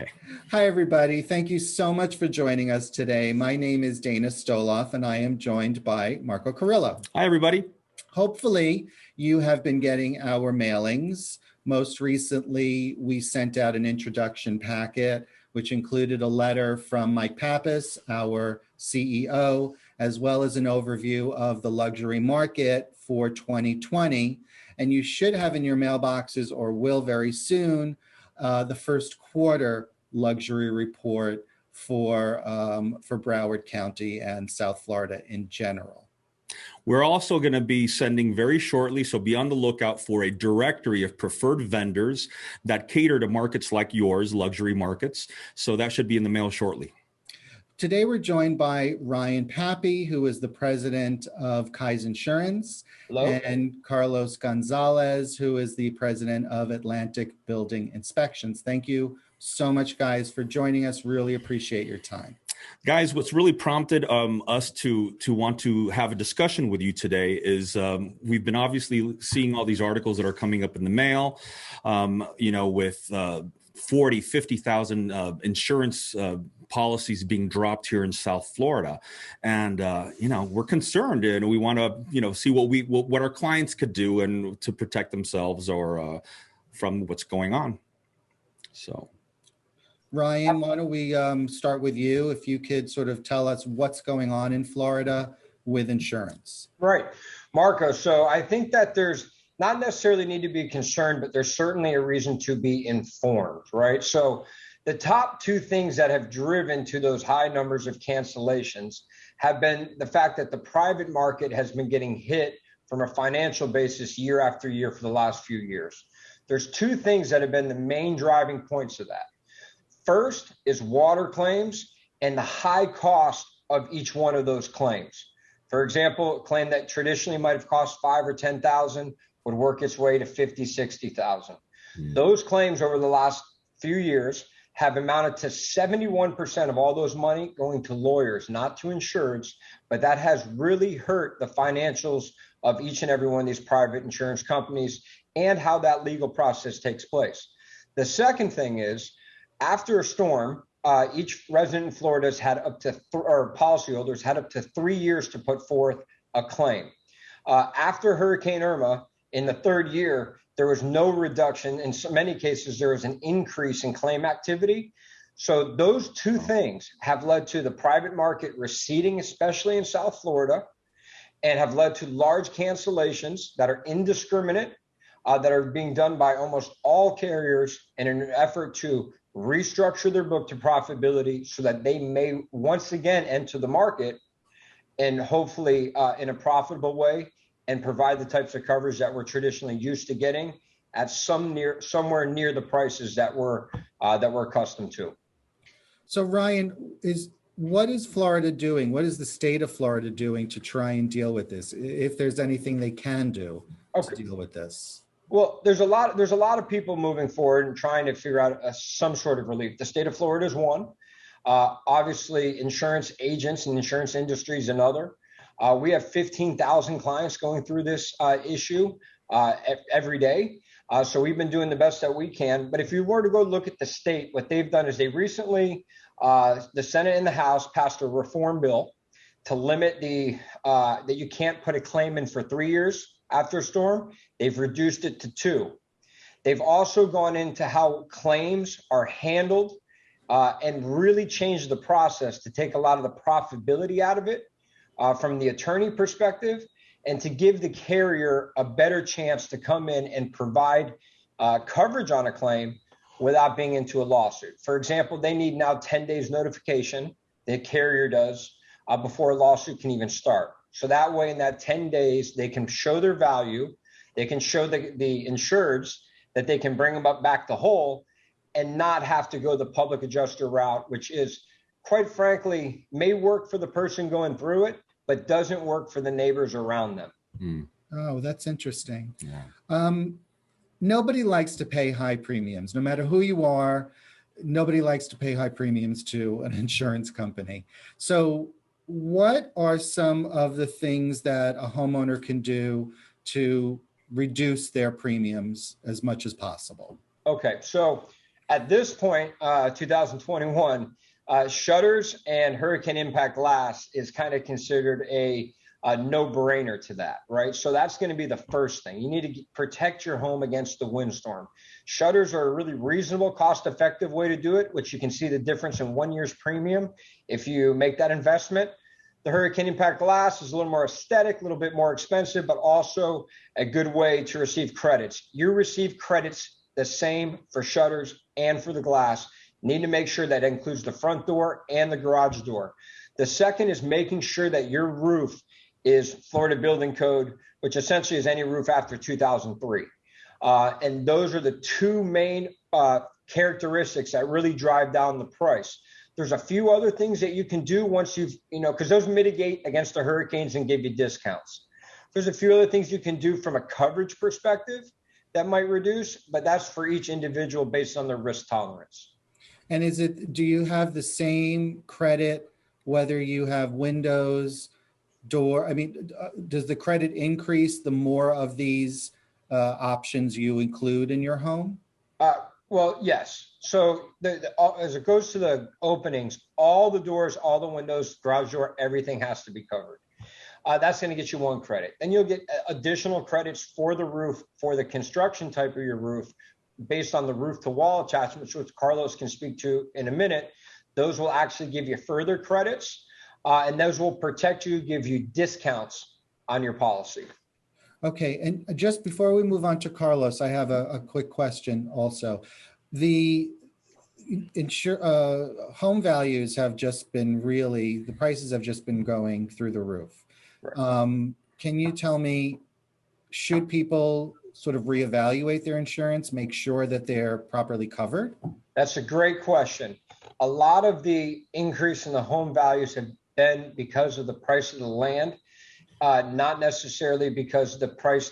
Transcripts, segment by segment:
Okay. Hi, everybody. Thank you so much for joining us today. My name is Dana Stoloff, and I am joined by Marco Carrillo. Hi, everybody. Hopefully, you have been getting our mailings. Most recently, we sent out an introduction packet, which included a letter from Mike Pappas, our CEO, as well as an overview of the luxury market for 2020. And you should have in your mailboxes, or will very soon, the first quarter luxury report for Broward County and South Florida in general. We're also going to be sending very shortly, so be on the lookout for a directory of preferred vendors that cater to markets like yours, luxury markets. So that should be in the mail shortly. Today, we're joined by Ryan Papy, who is the president of Kai's Insurance, Hello. And Carlos Gonzalez, who is the president of Atlantic Building Inspections. Thank you so much, guys, for joining us. Really appreciate your time. Guys, what's really prompted us to want to have a discussion with you today is we've been obviously seeing all these articles that are coming up in the mail, with 40, 50,000 insurance policies being dropped here in South Florida. And, we're concerned and we want to, see what our clients could do and to protect themselves or from what's going on. So. Ryan, why don't we start with you? If you could sort of tell us what's going on in Florida with insurance. Right. Marco, so I think that there's not necessarily need to be concerned, but there's certainly a reason to be informed, right? So the top two things that have driven to those high numbers of cancellations have been the fact that the private market has been getting hit from a financial basis year after year for the last few years. There's two things that have been the main driving points of that. First is water claims and the high cost of each one of those claims. For example, a claim that traditionally might have cost $5,000 or $10,000 would work its way to $50,000, $60,000. Those claims over the last few years have amounted to 71% of all those money going to lawyers, not to insureds, but that has really hurt the financials of each and every one of these private insurance companies and how that legal process takes place. The second thing is, after a storm, each resident in Florida has had up to, or policyholders had up to 3 years to put forth a claim. After Hurricane Irma, in the third year, there was no reduction. In so many cases, there was an increase in claim activity. So those two things have led to the private market receding, especially in South Florida, and have led to large cancellations that are indiscriminate, that are being done by almost all carriers in an effort to restructure their book to profitability so that they may once again enter the market and hopefully in a profitable way and provide the types of coverage that we're traditionally used to getting at somewhere near the prices that we're accustomed to. So Ryan, what is Florida doing? What is the state of Florida doing to try and deal with this? If there's anything they can do to deal with this? Well, there's a lot of people moving forward and trying to figure out some sort of relief. The state of Florida is one. Obviously, insurance agents and insurance industry is another. We have 15,000 clients going through this issue every day. So we've been doing the best that we can. But if you were to go look at the state, what they've done is they recently, the Senate and the House passed a reform bill to limit that you can't put a claim in for 3 years after a storm. They've reduced it to 2. They've also gone into how claims are handled and really changed the process to take a lot of the profitability out of it from the attorney perspective and to give the carrier a better chance to come in and provide coverage on a claim without being into a lawsuit. For example, they need now 10 days notification, the carrier does, before a lawsuit can even start. So that way, in that 10 days, they can show their value. They can show the insureds that they can bring them up back to whole and not have to go the public adjuster route, which is, quite frankly, may work for the person going through it, but doesn't work for the neighbors around them. Oh, that's interesting. Yeah. Nobody likes to pay high premiums, no matter who you are. Nobody likes to pay high premiums to an insurance company. So what are some of the things that a homeowner can do to reduce their premiums as much as possible? Okay, so At this point, 2021, shutters and hurricane impact glass is kind of considered a no-brainer to that, right? So that's going to be the first thing. You need to protect your home against the windstorm. Shutters are a really reasonable, cost-effective way to do it, which you can see the difference in 1 year's premium if you make that investment. The hurricane impact glass is a little more aesthetic, a little bit more expensive, but also a good way to receive credits. You receive credits the same for shutters and for the glass. You need to make sure that includes the front door and the garage door. The second is making sure that your roof is Florida Building Code, which essentially is any roof after 2003. And those are the two main characteristics that really drive down the price. There's a few other things that you can do once you've, because those mitigate against the hurricanes and give you discounts. There's a few other things you can do from a coverage perspective that might reduce, but that's for each individual based on their risk tolerance. And do you have the same credit whether you have windows, door? I mean, does the credit increase the more of these options you include in your home? Well, yes. So as it goes to the openings, all the doors, all the windows, garage door, everything has to be covered. That's going to get you one credit. Then you'll get additional credits for the roof, for the construction type of your roof, based on the roof to wall attachments, which Carlos can speak to in a minute. Those will actually give you further credits, and those will protect you, give you discounts on your policy. Okay, and just before we move on to Carlos, I have a quick question also. The home values have just been the prices have just been going through the roof. Right. Can you tell me, should people sort of reevaluate their insurance, make sure that they're properly covered? That's a great question. A lot of the increase in the home values have been because of the price of the land. Not necessarily because the price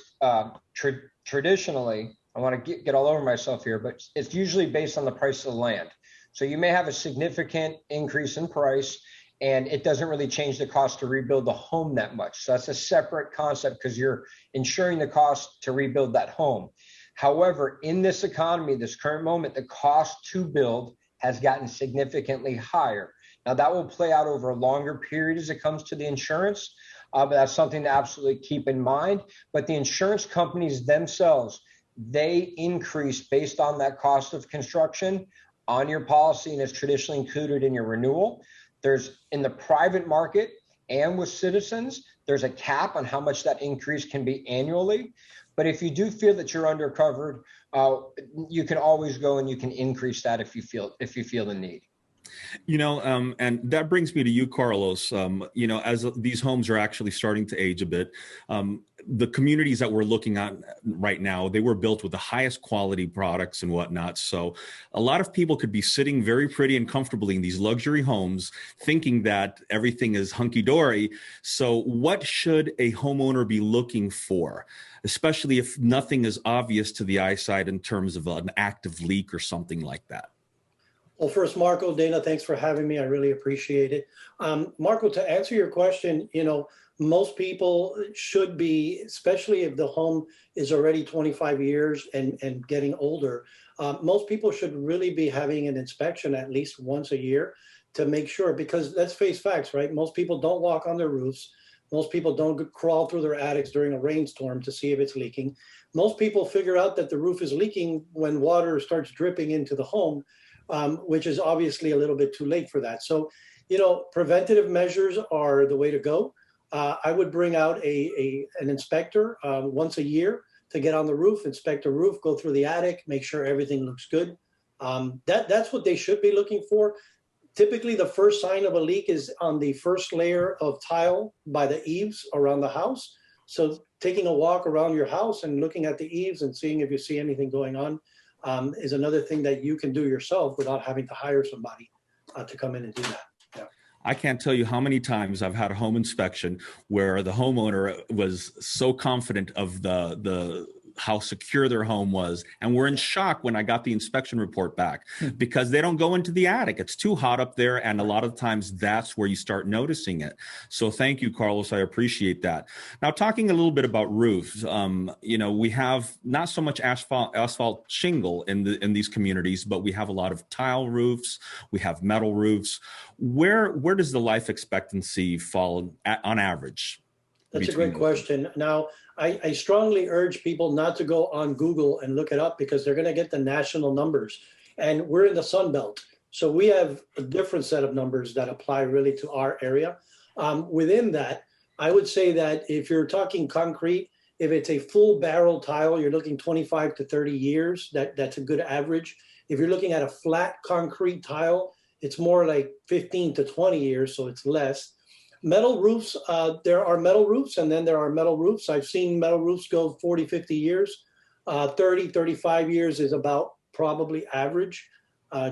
traditionally, I want to get all over myself here, but it's usually based on the price of the land. So you may have a significant increase in price and it doesn't really change the cost to rebuild the home that much. So that's a separate concept because you're insuring the cost to rebuild that home. However, in this economy, this current moment, the cost to build has gotten significantly higher. Now that will play out over a longer period as it comes to the insurance. But that's something to absolutely keep in mind. But the insurance companies themselves, they increase based on that cost of construction on your policy, and it's traditionally included in your renewal. There's in the private market and with Citizens, there's a cap on how much that increase can be annually. But if you do feel that you're undercovered, you can always go and you can increase that if you feel the need. And that brings me to you, Carlos. As these homes are actually starting to age a bit, the communities that we're looking at right now, they were built with the highest quality products and whatnot. So a lot of people could be sitting very pretty and comfortably in these luxury homes thinking that everything is hunky-dory. So what should a homeowner be looking for, especially if nothing is obvious to the eyesight in terms of an active leak or something like that? Well, first, Marco, Dana, thanks for having me. I really appreciate it. Marco, to answer your question, most people should be, especially if the home is already 25 years and getting older, most people should really be having an inspection at least once a year to make sure, because let's face facts, right? Most people don't walk on their roofs. Most people don't crawl through their attics during a rainstorm to see if it's leaking. Most people figure out that the roof is leaking when water starts dripping into the home, which is obviously a little bit too late for that. So, preventative measures are the way to go. I would bring out an inspector once a year to get on the roof, inspect the roof, go through the attic, make sure everything looks good. That's what they should be looking for. Typically, the first sign of a leak is on the first layer of tile by the eaves around the house. So taking a walk around your house and looking at the eaves and seeing if you see anything going on is another thing that you can do yourself without having to hire somebody to come in and do that. Yeah. I can't tell you how many times I've had a home inspection where the homeowner was so confident of the how secure their home was, and were in shock when I got the inspection report back because they don't go into the attic. It's too hot up there, and a lot of times that's where you start noticing it. So thank you, Carlos. I appreciate that. Now, talking a little bit about roofs, we have not so much asphalt shingle in these communities, but we have a lot of tile roofs. We have metal roofs. Where does the life expectancy fall on average? That's a great question. Now, I strongly urge people not to go on Google and look it up because they're going to get the national numbers. And we're in the Sun Belt. So we have a different set of numbers that apply really to our area. Within that, I would say that if you're talking concrete, if it's a full barrel tile, you're looking 25 to 30 years. That's a good average. If you're looking at a flat concrete tile, it's more like 15 to 20 years, so it's less. Metal roofs, there are metal roofs, and then there are metal roofs. I've seen metal roofs go 40, 50 years. 30, 35 years is about probably average,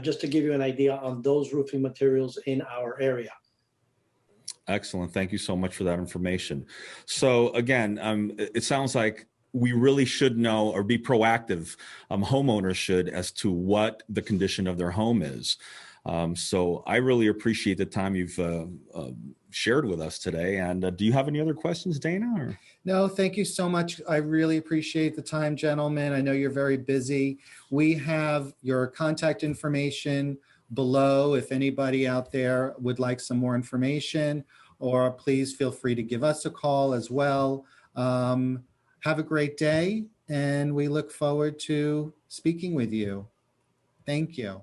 just to give you an idea on those roofing materials in our area. Excellent. Thank you so much for that information. So again, it sounds like we really should know or be proactive, homeowners should, as to what the condition of their home is. So I really appreciate the time you've shared with us today. And do you have any other questions, Dana? Or? No, thank you so much. I really appreciate the time, gentlemen. I know you're very busy. We have your contact information below if anybody out there would like some more information, or please feel free to give us a call as well. Have a great day, and we look forward to speaking with you. Thank you.